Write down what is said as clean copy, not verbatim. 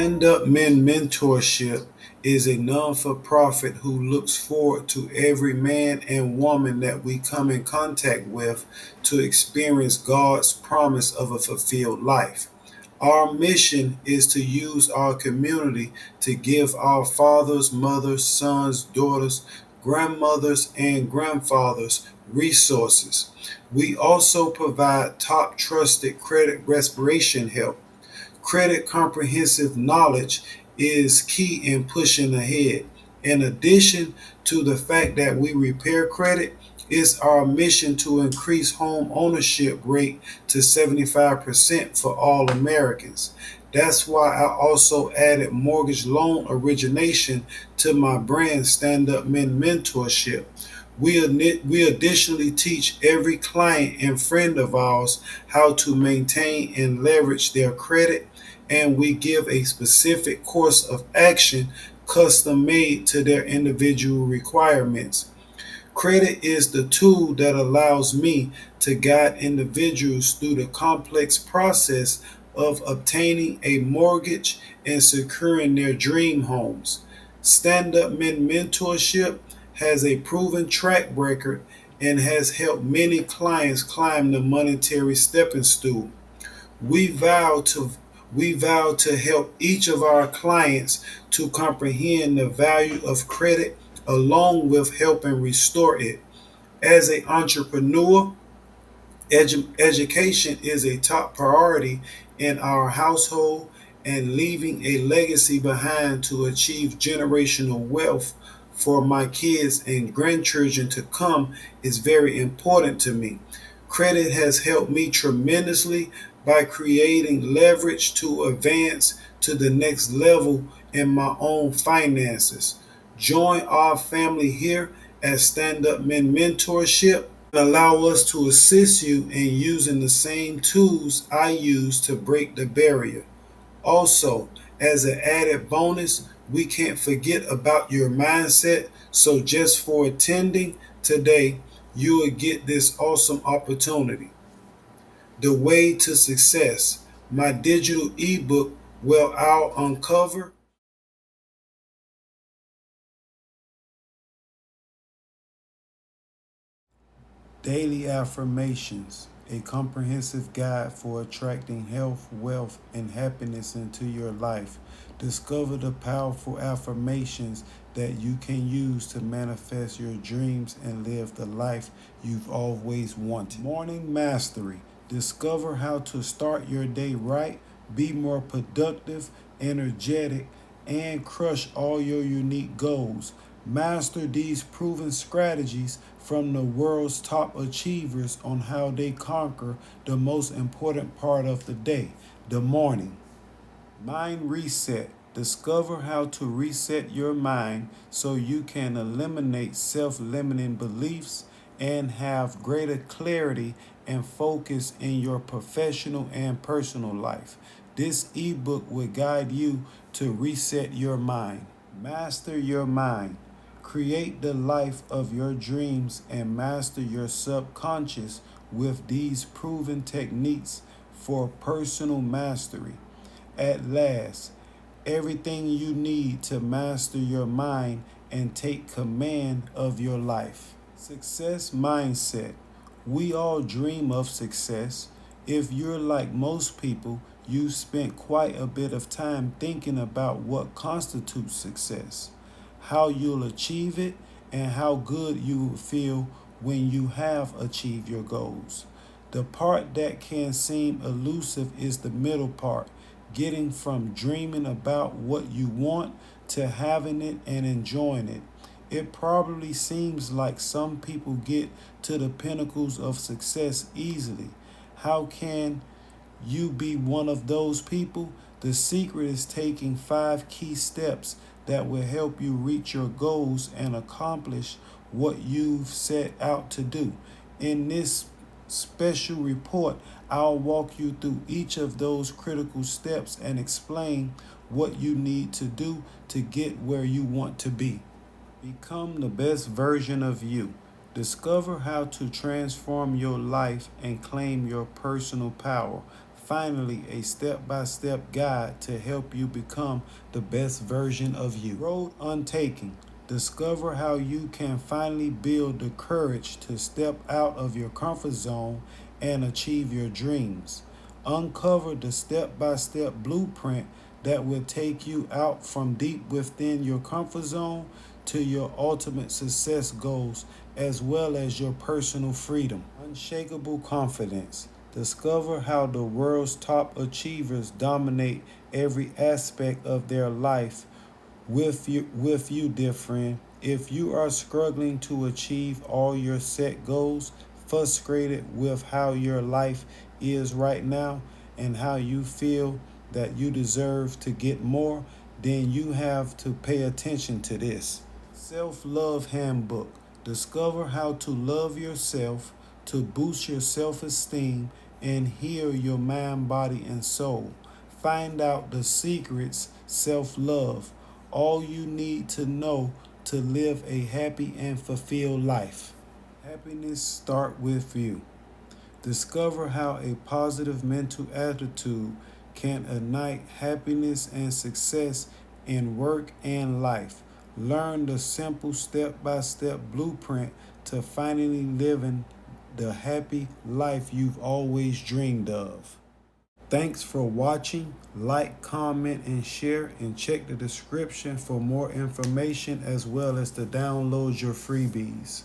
Stand Up Men Mentorship is a non-for-profit who looks forward to every man and woman that we come in contact with to experience God's promise of a fulfilled life. Our mission is to use our community to give our fathers, mothers, sons, daughters, grandmothers, and grandfathers resources. We also provide top trusted credit restoration help. Credit comprehensive knowledge is key in pushing ahead. In addition to the fact that we repair credit, it's our mission to increase home ownership rate to 75% for all Americans. That's why I also added mortgage loan origination to my brand Stand Up Men Mentorship. We additionally teach every client and friend of ours how to maintain and leverage their credit, and we give a specific course of action custom made to their individual requirements. Credit is the tool that allows me to guide individuals through the complex process of obtaining a mortgage and securing their dream homes. Stand Up Men Mentorship has a proven track record and has helped many clients climb the monetary stepping stool. We vow to we vow to help each of our clients to comprehend the value of credit along with helping restore it. As an entrepreneur, education is a top priority in our household, and leaving a legacy behind to achieve generational wealth for my kids and grandchildren to come is very important to me. Credit has helped me tremendously by creating leverage to advance to the next level in my own finances. Join our family here at Stand Up Men Mentorship and allow us to assist you in using the same tools I use to break the barrier. Also, as an added bonus, we can't forget about your mindset. So, just for attending today, you will get this awesome opportunity. The Way to Success, my digital ebook, where I'll uncover Daily Affirmations, a comprehensive guide for attracting health, wealth, and happiness into your life. Discover the powerful affirmations that you can use to manifest your dreams and live the life you've always wanted. Morning Mastery. Discover how to start your day right, be more productive, energetic, and crush all your unique goals. Master these proven strategies from the world's top achievers on how they conquer the most important part of the day, the morning. Mind Reset. Discover how to reset your mind so you can eliminate self limiting beliefs and have greater clarity and focus in your professional and personal life. This ebook will guide you to reset your mind. Master your mind. Create the life of your dreams and master your subconscious with these proven techniques for personal mastery. At last, everything you need to master your mind and take command of your life. Success mindset. We all dream of success. If you're like most people, you've spent quite a bit of time thinking about what constitutes success, how you'll achieve it, and how good you will feel when you have achieved your goals. The part that can seem elusive is the middle part, getting from dreaming about what you want to having it and enjoying it. It probably seems like some people get to the pinnacles of success easily. How can you be one of those people? The secret is taking 5 key steps that will help you reach your goals and accomplish what you've set out to do. In this special report, I'll walk you through each of those critical steps and explain what you need to do to get where you want to be. Become the best version of you. Discover how to transform your life and claim your personal power. finally a step-by-step guide to help you become the best version of you. Road Untaken. Discover how you can finally build the courage to step out of your comfort zone and achieve your dreams. Uncover the step-by-step blueprint that will take you out from deep within your comfort zone to your ultimate success goals, as well as your personal freedom. Unshakable confidence. Discover how the world's top achievers dominate every aspect of their life with you, dear friend. If you are struggling to achieve all your set goals, frustrated with how your life is right now, and how you feel that you deserve to get more, then you have to pay attention to this. Self-Love Handbook. Discover how to love yourself, to boost your self-esteem and heal your mind, body, and soul. Find out the secrets, self-love, all you need to know to live a happy and fulfilled life. Happiness starts with you. Discover how a positive mental attitude can ignite happiness and success in work and life. Learn the simple step-by-step blueprint to finally living the happy life you've always dreamed of. Thanks for watching. Like, comment, and share, and check the description for more information as well as to download your freebies.